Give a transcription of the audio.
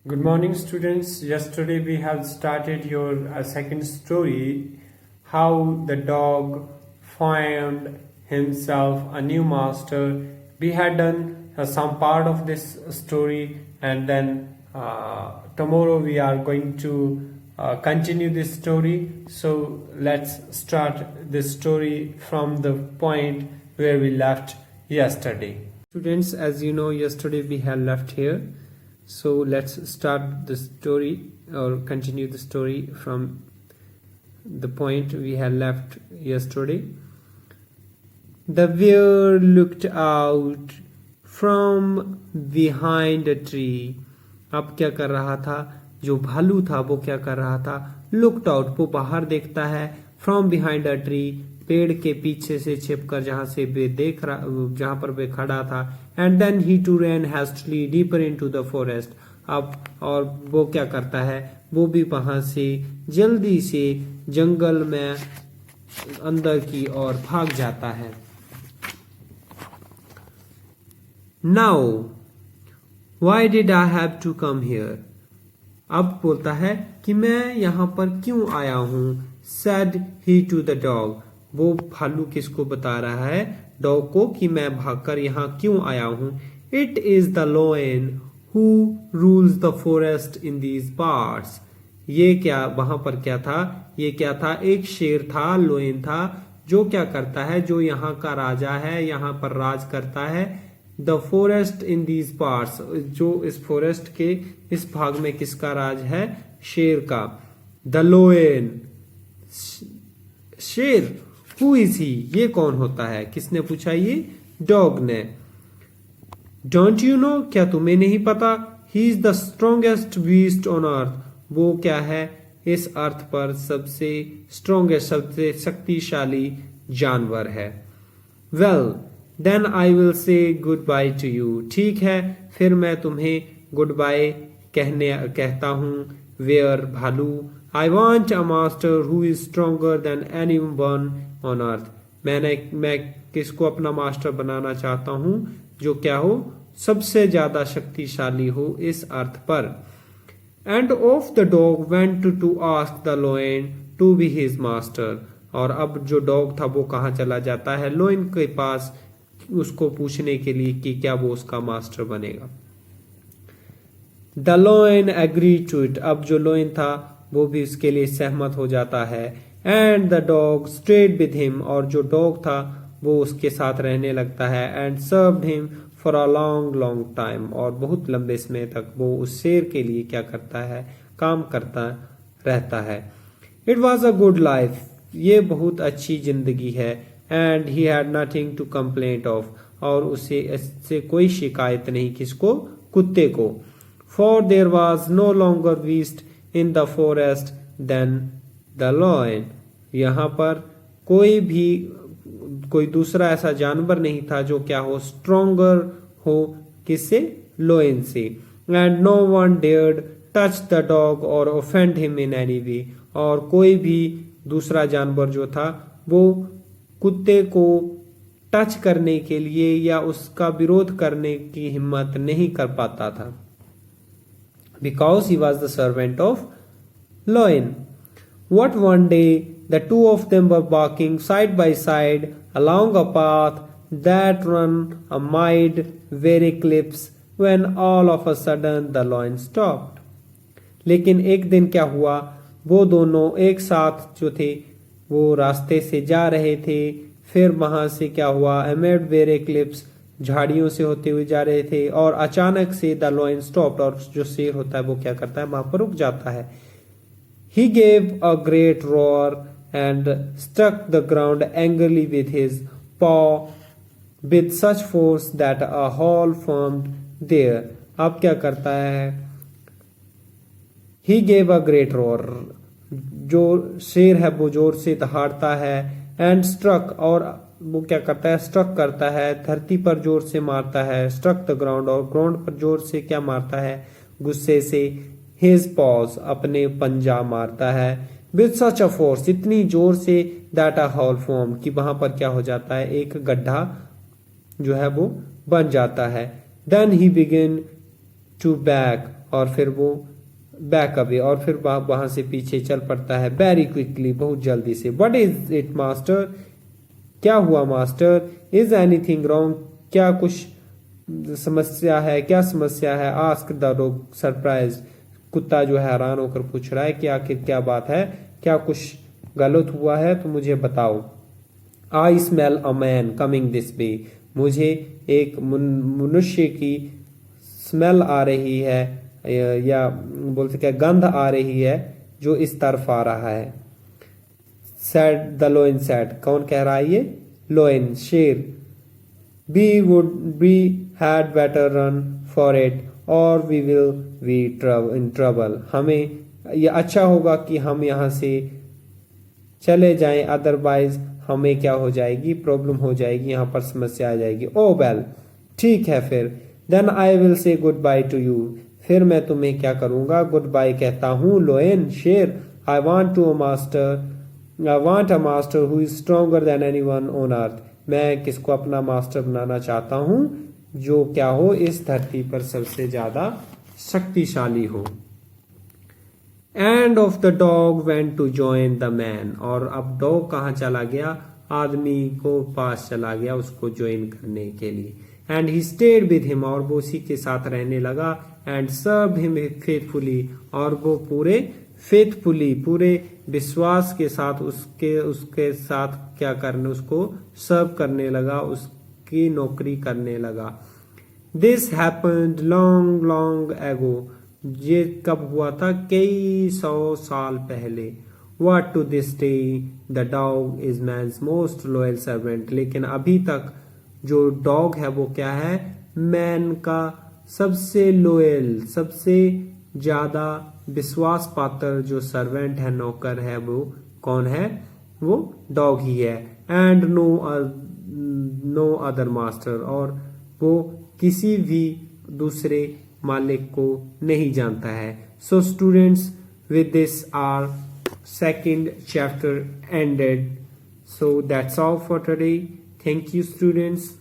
Good morning, students. Yesterday we have started your second story, how the dog found himself a new master. We had done some part of this story, and then tomorrow we are going to continue this story. So let's start this story from the point where we left yesterday. Students, as you know, yesterday we had left here. So let's start the story or continue the story from the point we had left yesterday. The bear looked out from behind a tree. अब क्या कर रहा था? जो भालू था वो क्या कर रहा था? Looked out, वो बाहर देखता है. From behind a tree, पेड़ के पीछे से छिपकर जहां पर वे खड़ा था. And then he too ran hastily deeper into the forest. अब और वो क्या करता है? वो भी वहां से जल्दी से जंगल में अंदर की ओर भाग जाता है. Now, why did I have to come here? अब बोलता है कि मैं यहाँ पर क्यों आया हूँ. Said he to the dog. वो भालू किसको बता रहा है? डॉग को, कि मैं भागकर यहाँ क्यों आया हूँ. It is the lion who rules the forest in these parts. ये क्या वहां पर क्या था? ये क्या था? एक शेर था, लोयन था, जो क्या करता है? जो यहाँ का राजा है, यहाँ पर राज करता है. The forest in these parts, जो इस फॉरेस्ट के इस भाग में किसका राज है? शेर का. The lion, शेर. Who is he? ये कौन होता है? किसने पूछा? ये डॉग ने. Don't you know? क्या तुम्हें नहीं पता? He is the strongest beast on earth. वो क्या है? इस अर्थ पर सबसे strongest, सबसे शक्तिशाली जानवर है. Well, then I will say goodbye to you. ठीक है, फिर मैं तुम्हें goodbye कहता हूँ. Where? भालू. I want a master who is stronger than anyone on earth. मैं किसको अपना मास्टर बनाना चाहता हूँ? जो क्या हो? सबसे ज्यादा शक्तिशाली हो इस अर्थ पर. And off the dog went to ask the lion to be his master. और अब जो डॉग था वो कहाँ चला जाता है? लोयन के पास, उसको पूछने के लिए कि क्या वो उसका मास्टर बनेगा. The lion agreed to it. अब जो लोयन था वो भी इसके लिए सहमत हो जाता है. And the dog stayed with him. और जो डॉग था वो उसके साथ रहने लगता है. And served him for a long time. और बहुत लंबे समय तक वो उस शेर के लिए क्या करता है? काम करता रहता है. It was a good life. ये बहुत अच्छी जिंदगी है. And he had nothing to complain of. और उसे इससे कोई शिकायत नहीं. किसको? कुत्ते को. For there was no longer beast in the forest than the lion. यहाँ पर कोई दूसरा ऐसा जानवर नहीं था जो क्या हो? स्ट्रोंगर हो. किससे? लोयन से. And no one dared touch the dog or offend him in any way. और कोई भी दूसरा जानवर जो था वो कुत्ते को टच करने के लिए या उसका विरोध करने की हिम्मत नहीं कर पाता था. Because he was the servant of lion. What one day the two of them were walking side by side along a path that ran amid very cliffs when all of a sudden the lion stopped. लेकिन एक दिन क्या हुआ? वो दोनों एक साथ जो थे वो रास्ते से जा रहे थे. फिर वहां से क्या हुआ? amid very cliffs, झाड़ियों से होते हुए जा रहे थे, और अचानक से द लॉयन स्टॉप्ड. और जो शेर होता है वो क्या करता है? वहां पर रुक जाता है. He gave a great roar and struck the ground angrily with his paw with such force that a hole formed there. अब क्या करता है? He gave a great roar. जो शेर है वो जोर से दहाड़ता है. And struck, और वो क्या करता है? स्ट्रक करता है, धरती पर जोर से मारता है. स्ट्रक द ग्राउंड, और ग्राउंड पर जोर से क्या मारता है? गुस्से से. हिज पॉज, अपने पंजा मारता है. विद सच अ फोर्स, इतनी जोर से, दैट अ होल फॉर्म, कि वहां पर क्या हो जाता है? एक गड्ढा जो है वो बन जाता है. Then he begin to back, और फिर वो बैक अवे, और फिर वहां से पीछे चल पड़ता है वेरी क्विकली, बहुत जल्दी से। व्हाट इज इट मास्टर, क्या हुआ मास्टर? इज एनीथिंग रॉन्ग, क्या कुछ समस्या है, क्या समस्या है? आस्क द डॉग सरप्राइज, कुत्ता जो है हैरान होकर पूछ रहा है कि आखिर क्या बात है, क्या कुछ गलत हुआ है तो मुझे बताओ। I smell a man coming this way, मुझे एक मनुष्य की स्मेल आ रही है, या बोल सकते हैं गंध आ रही है जो इस तरफ आ रहा है। सेड द लोइन सेड, कौन कह रहा है ये? लोइन शेर। we had better run for it or we will be in trouble, हमें ये अच्छा होगा कि हम यहाँ से चले जाएं, अदरवाइज हमें क्या हो जाएगी, प्रॉब्लम हो जाएगी, यहाँ पर समस्या आ जाएगी। ओ वेल, ठीक है फिर। Then I will say good bye to you, फिर मैं तुम्हें क्या करूंगा, गुड बाय कहता हूँ। लोएन शेर, I want a master who is stronger than anyone on earth, मैं किसको अपना मास्टर बनाना चाहता हूँ जो क्या हो, इस धरती पर सबसे ज्यादा शक्तिशाली हो। And off the dog went to join the man, और अब डॉग कहाँ चला गया, आदमी को पास चला गया उसको ज्वाइन करने के लिए। And he stayed with him, और वो उसी के साथ रहने लगा। एंड सर्व हिम फेथफुली, और वो पूरे फेथफुली, पूरे विश्वास के साथ उसके साथ क्या करने, उसको सर्व करने लगा, उसकी नौकरी करने लगा। This happened long long ago, ये कब हुआ था, कई 100 साल पहले। What to this day the dog is man's most loyal servant, लेकिन अभी तक जो डॉग है वो क्या है, मैन का सबसे लॉयल, सबसे ज्यादा विश्वास पात्र जो सर्वेंट है, नौकर है, वो कौन है, वो डॉग ही है। एंड नो अदर मास्टर, और वो किसी भी दूसरे मालिक को नहीं जानता है। So students, with this our second chapter ended. So that's all for today. Thank you students.